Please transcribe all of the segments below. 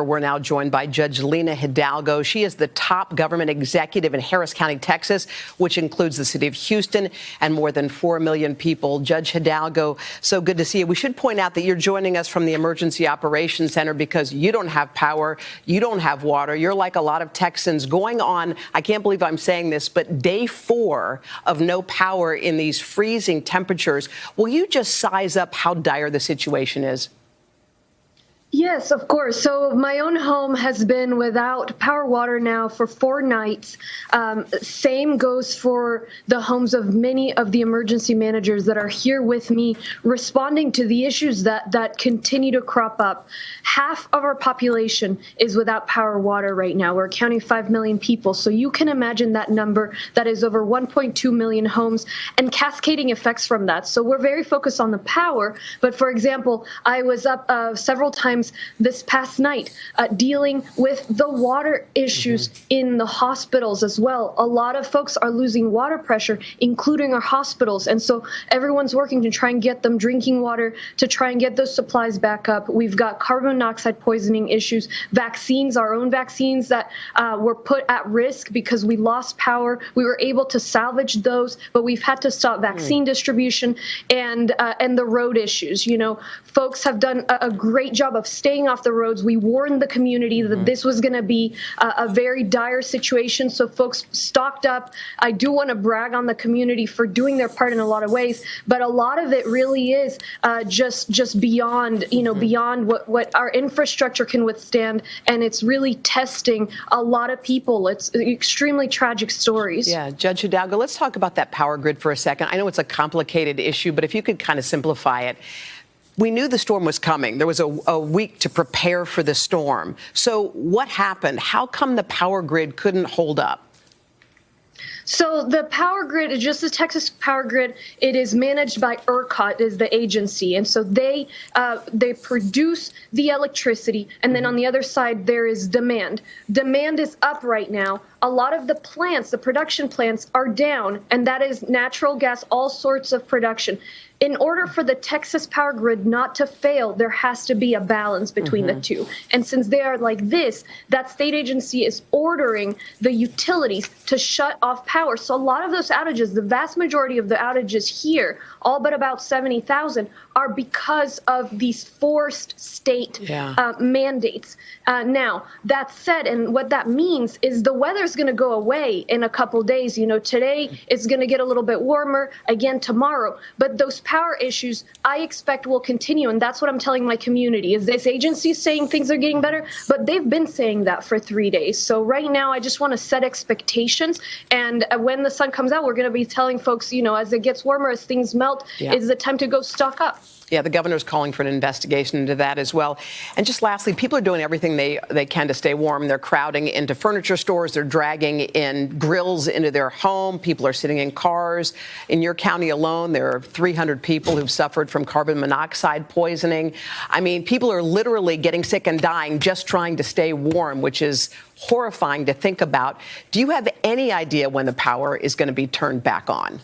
We're now joined by Judge Lina Hidalgo. She is the top government executive in Harris County, Texas, which includes the city of Houston and more than 4 million people. Judge Hidalgo, so good to see you. We should point out that you're joining us from the Emergency Operations Center because you don't have power, you don't have water. You're like a lot of Texans going on, I can't believe I'm saying this, but day 4 of no power in these freezing temperatures. Will you just size up how dire the situation is? Yes, of course. So my own home has been without power water now for 4 nights. Same goes for the homes of many of the emergency managers that are here with me responding to the issues that continue to crop up. Half of our population is without power water right now. We're counting 5 million people. So you can imagine that number. That is over 1.2 million homes and cascading effects from that. So we're very focused on the power. But for example, I was up several times this past night dealing with the water issues in the hospitals as well. A lot of folks are losing water pressure, including our hospitals. And so everyone's working to try and get them drinking water, to try and get those supplies back up. We've got carbon monoxide poisoning issues, vaccines, our own vaccines that were put at risk because we lost power. We were able to salvage those, but we've had to stop vaccine distribution and the road issues. You know, folks have done a great job of staying off the roads. We warned the community that this was going to be a very dire situation, so folks stocked up. I do want to brag on the community for doing their part in a lot of ways, but a lot of it really is just beyond, beyond what our infrastructure can withstand, and it's really testing a lot of people. It's extremely tragic stories. Yeah, Judge Hidalgo, let's talk about that power grid for a second. I know it's a complicated issue, but if you could kind of simplify it. We knew the storm was coming. There was a week to prepare for the storm. So what happened? How come the power grid couldn't hold up? So the power grid is just the Texas power grid. It is managed by ERCOT, is the agency. And so they produce the electricity. And then on the other side, there is demand. Demand is up right now. A lot of the plants, the production plants, are down, and that is natural gas, all sorts of production. In order for the Texas power grid not to fail, there has to be a balance between the two. And since they are like this, that state agency is ordering the utilities to shut off power. So a lot of those outages, the vast majority of the outages here, all but about 70,000, are because of these forced state mandates. Now, that said, and what that means is the weather's going to go away in a couple days. You know, today it's going to get a little bit warmer, again tomorrow. But those power issues, I expect, will continue. And that's what I'm telling my community, is this agency is saying things are getting better, but they've been saying that for 3 days. So right now, I just want to set expectations. And when the sun comes out, we're going to be telling folks, as it gets warmer, as things melt, is the time to go stock up. Yeah, the governor's calling for an investigation into that as well. And just lastly, people are doing everything they can to stay warm. They're crowding into furniture stores. They're dragging in grills into their home. People are sitting in cars. In your county alone, there are 300 people who've suffered from carbon monoxide poisoning. I mean, people are literally getting sick and dying just trying to stay warm, which is horrifying to think about. Do you have any idea when the power is going to be turned back on?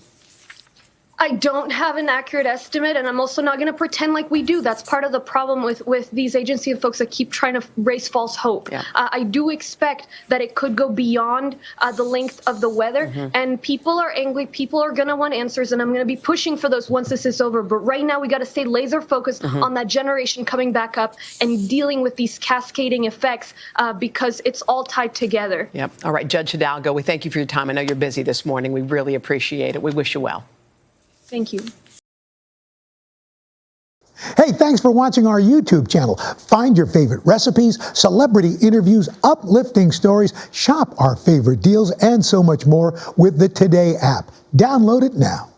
I don't have an accurate estimate, and I'm also not going to pretend like we do. That's part of the problem with these agency of folks that keep trying to raise false hope. I do expect that it could go beyond the length of the weather, and people are angry. People are going to want answers, and I'm going to be pushing for those once this is over. But right now, we got to stay laser focused on that generation coming back up and dealing with these cascading effects because it's all tied together. Yep. All right, Judge Hidalgo, we thank you for your time. I know you're busy this morning. We really appreciate it. We wish you well. Thank you. Hey, thanks for watching our YouTube channel. Find your favorite recipes, celebrity interviews, uplifting stories, shop our favorite deals, and so much more with the Today app. Download it now.